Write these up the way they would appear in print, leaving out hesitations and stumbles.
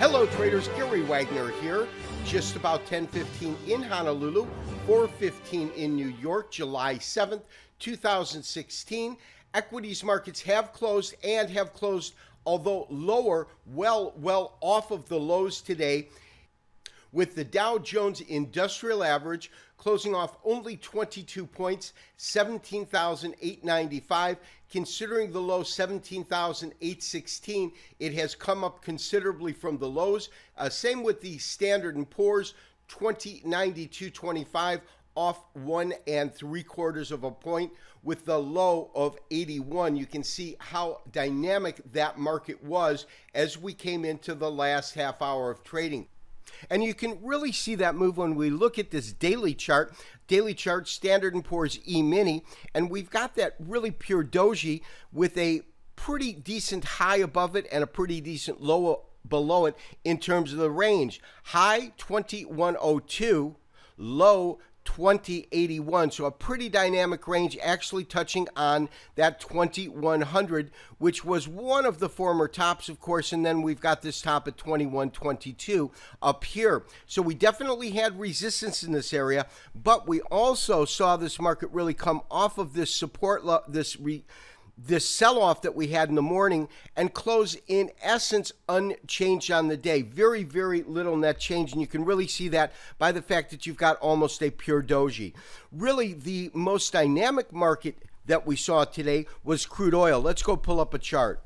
Hello traders, Gary Wagner here. Just about 10:15 in Honolulu, 4:15 in New York, July 7th, 2016. Equities markets have closed and have closed, although lower, well off of the lows today, with the Dow Jones Industrial Average closing off only 22 points, 17,895. Considering the low 17,816, it has come up considerably from the lows. Same with the Standard & Poor's, 2092.25, off 1 3/4 of a point with the low of 81. You can see how dynamic that market was as we came into the last half hour of trading. And you can really see that move when we look at this daily chart, Standard & Poor's E-mini, and we've got that really pure doji with a pretty decent high above it and a pretty decent low below it in terms of the range. High 2102, low 2081, so a pretty dynamic range, actually touching on that 2100, which was one of the former tops, of course, and then we've got this top at 2122 up here. So we definitely had resistance in this area, but we also saw this market really come off of this support, this sell-off that we had in the morning and close in essence unchanged on the day. Very, very little net change, and you can really see that by the fact that you've got almost a pure doji. Really, the most dynamic market that we saw today was crude oil. Let's go pull up a chart.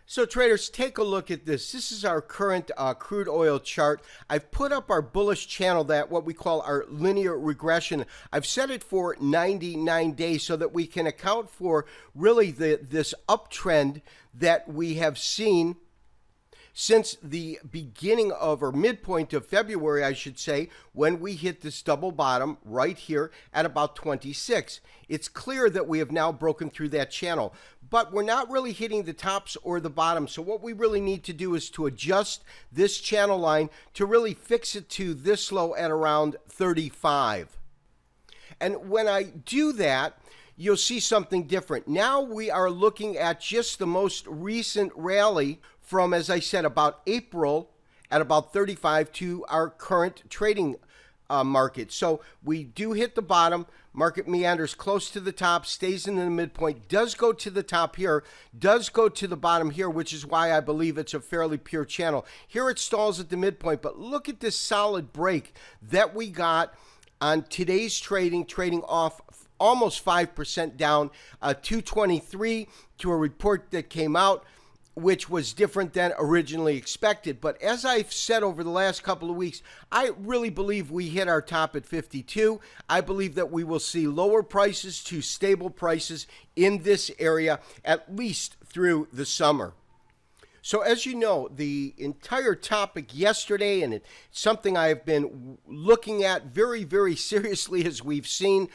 So traders, take a look at this. This is our current crude oil chart. I've put up our bullish channel, that what we call our linear regression. I've set it for 99 days so that we can account for really this uptrend that we have seen since the beginning of, or midpoint of February, I should say, when we hit this double bottom right here at about 26. It's clear that we have now broken through that channel, but we're not really hitting the tops or the bottoms. So what we really need to do is to adjust this channel line to really fix it to this low at around 35. And when I do that, you'll see something different. Now we are looking at just the most recent rally from, as I said, about April at about 35 to our current trading market. So we do hit the bottom, market meanders close to the top, stays in the midpoint, does go to the top here, does go to the bottom here, which is why I believe it's a fairly pure channel. Here it stalls at the midpoint, but look at this solid break that we got on today's trading off almost 5% down, 223 to a report that came out, which was different than originally expected. But as I've said over the last couple of weeks, I really believe we hit our top at 52. I believe that we will see lower prices to stable prices in this area, at least through the summer. So as you know, the entire topic yesterday, and it's something I have been looking at very, very seriously as we've seen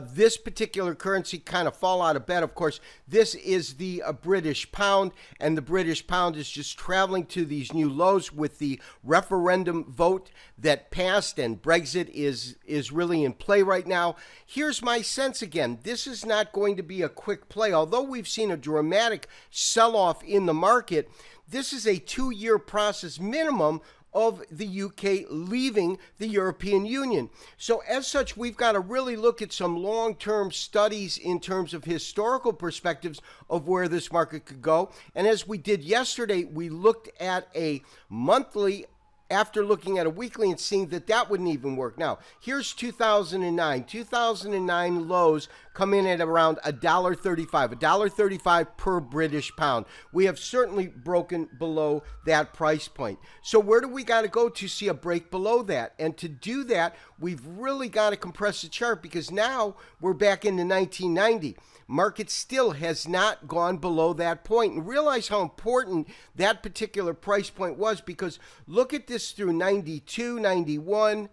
this particular currency kind of fall out of bed. Of course, this is the British pound, and the British pound is just traveling to these new lows with the referendum vote that passed, and Brexit is really in play right now. Here's my sense again. This is not going to be a quick play. Although we've seen a dramatic sell-off in the market, this is a 2-year process minimum of the UK leaving the European Union. So as such, we've got to really look at some long-term studies in terms of historical perspectives of where this market could go. And as we did yesterday, we looked at a monthly after looking at a weekly and seeing that that wouldn't even work. Now, here's 2009. 2009 lows come in at around $1.35, $1.35 per British pound. We have certainly broken below that price point. So where do we got to go to see a break below that? And to do that, we've really got to compress the chart, because now we're back into 1990. Market still has not gone below that point. And realize how important that particular price point was, because look at this through 92, 91,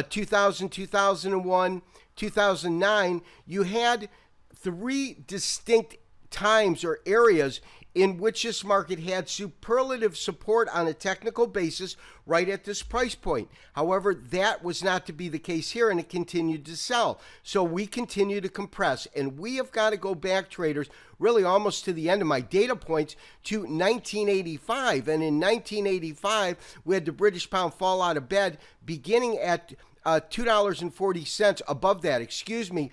2000, 2001, 2009. You had 3 distinct times or areas in which this market had superlative support on a technical basis right at this price point. However, that was not to be the case here, and it continued to sell. So we continue to compress, and we have got to go back, traders, really almost to the end of my data points, to 1985. And in 1985, we had the British pound fall out of bed beginning at $2.40 above that,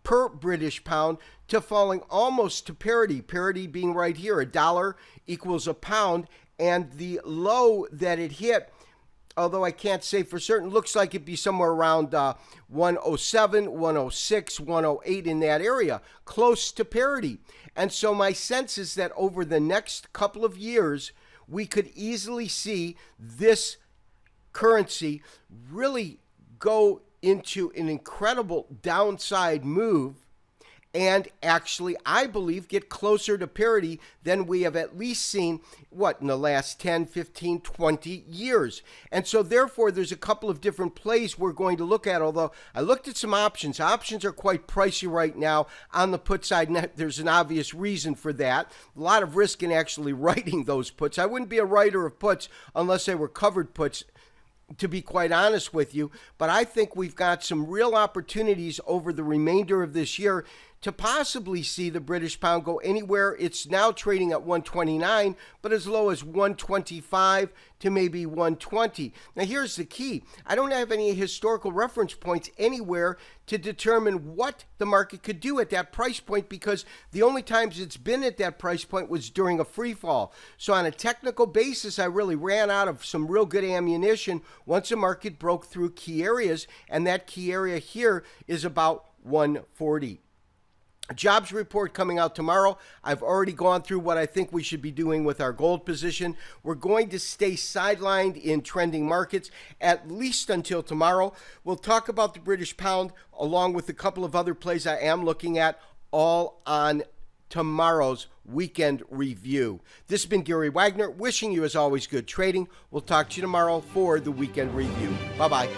per British pound, to falling almost to parity. Parity being right here, $1 equals a pound, and the low that it hit, although I can't say for certain, looks like it'd be somewhere around 107, 106, 108 in that area, close to parity. And so my sense is that over the next couple of years, we could easily see this currency really go into an incredible downside move and actually, I believe, get closer to parity than we have at least seen, in the last 10, 15, 20 years. And so, therefore, there's a couple of different plays we're going to look at, although I looked at some options. Options are quite pricey right now on the put side, and there's an obvious reason for that. A lot of risk in actually writing those puts. I wouldn't be a writer of puts unless they were covered puts, to be quite honest with you, but I think we've got some real opportunities over the remainder of this year to possibly see the British pound go anywhere. It's now trading at 129, but as low as 125 to maybe 120. Now here's the key. I don't have any historical reference points anywhere to determine what the market could do at that price point, because the only times it's been at that price point was during a free fall. So on a technical basis, I really ran out of some real good ammunition once the market broke through key areas, and that key area here is about 140. Jobs report coming out tomorrow. I've already gone through what I think we should be doing with our gold position. We're going to stay sidelined in trending markets at least until tomorrow. We'll talk about the British pound along with a couple of other plays I am looking at, all on tomorrow's weekend review. This has been Gary Wagner, wishing you as always good trading. We'll talk to you tomorrow for the weekend review. Bye-bye.